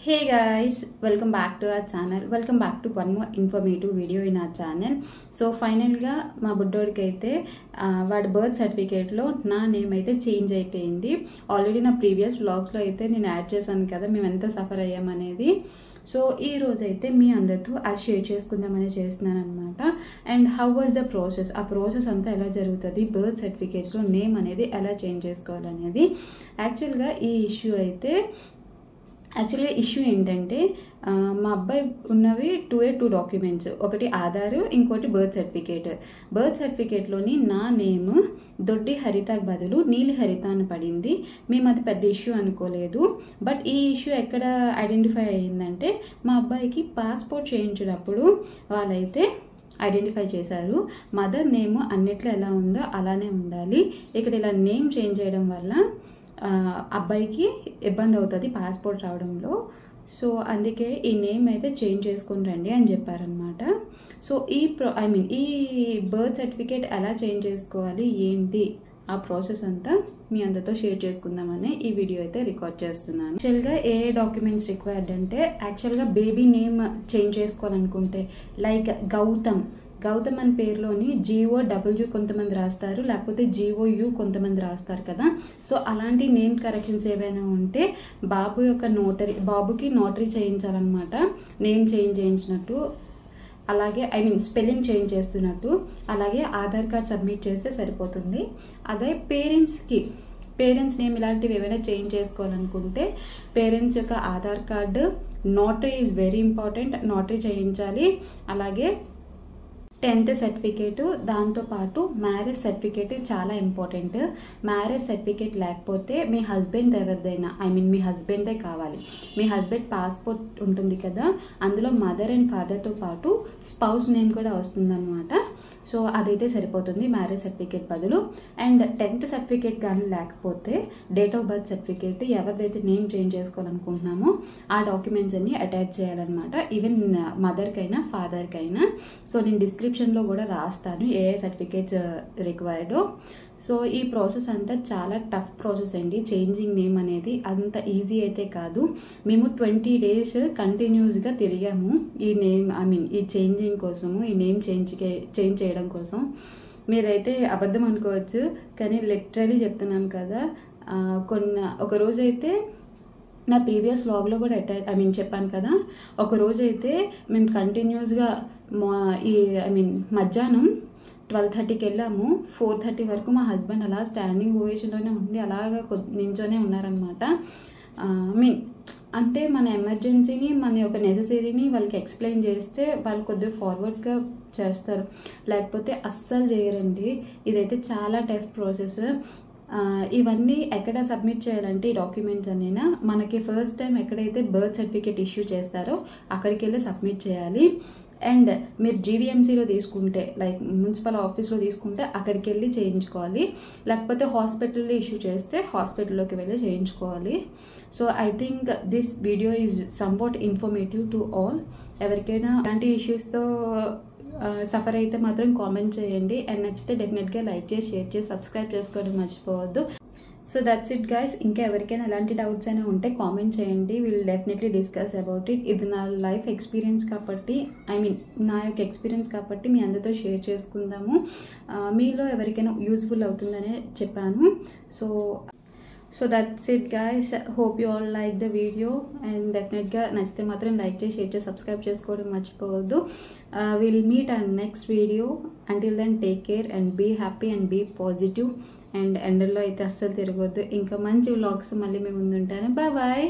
Hey guys, welcome back to our channel. Welcome back to one more informative video in our channel. So final ga మా బుడ్డోడికి అయితే వాడి birth certificate లో నా name అయితే change అయిపోయింది. Already నా previous vlogs లో అయితే నేను యాడ్ చేశాను కదా మేము ఎంత సఫర్ అయ్యాం అనేది. సో ఈ రోజు అయితే మీ అందరితో అది షేర్ చేసుకుందామని చేస్తున్నాను అనమాట. And how was the process, ఆ ప్రాసెస్ అంతా ఎలా జరుగుతుంది, బర్త్ సర్టిఫికేట్స్లో నేమ్ అనేది ఎలా చేంజ్ చేసుకోవాలనేది. యాక్చువల్గా ఈ ఇష్యూ ఏంటంటే మా అబ్బాయి ఉన్నవి 2 డాక్యుమెంట్స్, ఒకటి ఆధార్, ఇంకోటి బర్త్ సర్టిఫికేట్లోని నా నేమ్ దొడ్డి హరితకు బదులు నీలి హరిత అని పడింది. మేము అది పెద్ద ఇష్యూ అనుకోలేదు. బట్ ఈ ఇష్యూ ఎక్కడ ఐడెంటిఫై అయ్యిందంటే మా అబ్బాయికి పాస్పోర్ట్ చేయించినప్పుడు వాళ్ళైతే ఐడెంటిఫై చేశారు. మదర్ నేమ్ అన్నిట్లో ఎలా ఉందో అలానే ఉండాలి, ఇక్కడ ఇలా నేమ్ చేంజ్ చేయడం వల్ల అబ్బాయికి ఇబ్బంది అవుతుంది పాస్పోర్ట్ రావడంలో. సో అందుకే ఈ నేమ్ అయితే చేంజ్ చేసుకొని రండి అని చెప్పారనమాట. సో ఈ బర్త్ సర్టిఫికేట్ ఎలా చేంజ్ చేసుకోవాలి ఏంటి ఆ ప్రాసెస్ అంతా మీ అందరితో షేర్ చేసుకుందామని ఈ వీడియో అయితే రికార్డ్ చేస్తున్నాను. యాక్చువల్గా ఏ డాక్యుమెంట్స్ రిక్వైర్డ్ అంటే యాక్చువల్గా బేబీ నేమ్ చేంజ్ చేసుకోవాలనుకుంటే లైక్ గౌతమ్ అని పేరులోని GOW కొంతమంది రాస్తారు, లేకపోతే GOU కొంతమంది రాస్తారు కదా. సో అలాంటి నేమ్ కరెక్షన్స్ ఏవైనా ఉంటే బాబుకి నోటరీ చేయించాలన్నమాట. నేమ్ చేంజ్ చేయించినట్టు, అలాగే స్పెల్లింగ్ చేంజ్ చేస్తున్నట్టు, అలాగే ఆధార్ కార్డ్ సబ్మిట్ చేస్తే సరిపోతుంది. అదే పేరెంట్స్ నేమ్ ఇలాంటివి ఏమైనా చేంజ్ చేసుకోవాలనుకుంటే పేరెంట్స్ యొక్క Aadhaar card, notary is very important, notary చేయించాలి. అలాగే 10th సర్టిఫికేటు, దాంతోపాటు మ్యారేజ్ సర్టిఫికేట్ చాలా ఇంపార్టెంట్. మ్యారేజ్ సర్టిఫికేట్ లేకపోతే మీ హస్బెండ్ ఎవరిదైనా మీ హస్బెండ్దే కావాలి. మీ హస్బెండ్ పాస్పోర్ట్ ఉంటుంది కదా, అందులో మదర్ అండ్ ఫాదర్తో పాటు స్పౌస్ నేమ్ కూడా వస్తుందన్నమాట. సో అదైతే సరిపోతుంది మ్యారేజ్ సర్టిఫికేట్ బదులు. అండ్ 10th సర్టిఫికేట్ కానీ లేకపోతే డేట్ ఆఫ్ బర్త్ సర్టిఫికేట్, ఎవరిదైతే నేమ్ చేంజ్ చేసుకోవాలనుకుంటున్నామో ఆ డాక్యుమెంట్స్ అన్ని అటాచ్ చేయాలన్నమాట. ఈవెన్ మదర్కైనా ఫాదర్కైనా. సో నేను డిస్క్రిప్షన్లో కూడా రాస్తాను ఏ సర్టిఫికేట్స్ రిక్వైర్డో. సో ఈ ప్రాసెస్ అంతా చాలా టఫ్ ప్రాసెస్ అండి. చేంజింగ్ నేమ్ అనేది అంత ఈజీ అయితే కాదు. మేము 20 days కంటిన్యూస్గా తిరిగాము ఈ నేమ్ ఈ చేంజింగ్ కోసము, ఈ నేమ్ చేంజ్ చేయడం కోసం. మీరైతే అబద్ధం అనుకోవచ్చు, కానీ లిటరలీ చెప్తున్నాను కదా. ఒక రోజైతే నా ప్రీవియస్ వ్లాగ్లో కూడా చెప్పాను కదా, ఒక రోజైతే మేము కంటిన్యూస్గా మధ్యాహ్నం 12:30కి వెళ్ళాము. 4:30 వరకు మా హస్బెండ్ అలా స్టాండింగ్ ఓవేషన్లోనే ఉండి అలాగా నించోనే ఉన్నారనమాట. అంటే మన ఎమర్జెన్సీని, మన యొక్క నెసెసరీని వాళ్ళకి ఎక్స్ప్లెయిన్ చేస్తే వాళ్ళు కొద్దిగా ఫార్వర్డ్గా చేస్తారు, లేకపోతే అస్సలు చేయరండి. ఇదైతే చాలా టఫ్ ప్రాసెస్. ఇవన్నీ ఎక్కడ సబ్మిట్ చేయాలంటే ఈ డాక్యుమెంట్స్ అన్నైనా మనకి ఫస్ట్ టైం ఎక్కడైతే బర్త్ సర్టిఫికేట్ ఇష్యూ చేస్తారో అక్కడికి వెళ్ళి సబ్మిట్ చేయాలి. అండ్ మీరు GVMCలో తీసుకుంటే, లైక్ మున్సిపల్ ఆఫీస్లో తీసుకుంటే అక్కడికి వెళ్ళి చేయించుకోవాలి, లేకపోతే హాస్పిటల్లో ఇష్యూ చేస్తే హాస్పిటల్లోకి వెళ్ళి చేయించుకోవాలి. So I think this video is somewhat informative to all. ఎవరికైనా అలాంటి ఇష్యూస్తో సఫర్ అయితే మాత్రం కామెంట్ చేయండి. అండ్ నచ్చితే డెఫినెట్గా లైక్ చేసి, షేర్ చేసి, సబ్స్క్రైబ్ చేసుకోవడం మర్చిపోవద్దు. So that's it guys. ఇంకా ఎవరికైనా ఎలాంటి డౌట్స్ అయినా ఉంటే కామెంట్ చేయండి, will definitely discuss about it. ఇది నా లైఫ్ ఎక్స్పీరియన్స్ కాబట్టి నా యొక్క ఎక్స్పీరియన్స్ కాబట్టి మీ అందరితో షేర్ చేసుకుందాము. మీలో ఎవరికైనా యూస్ఫుల్ అవుతుందనే చెప్పాను. So that's it guys. Hope you all like the video. And డెఫినెట్గా నచ్చితే మాత్రం లైక్ చేసి, షేర్ చేసి, సబ్స్క్రైబ్ చేసుకోవడం మర్చిపోవద్దు. Will meet on next video. Until then take care and be happy and be positive. And ఎండల్లో అయితే అస్సలు తిరగొద్దు. ఇంకా మంచి వ్లాగ్స్ మళ్ళీ మేము ముందుంటాను. బాయ్.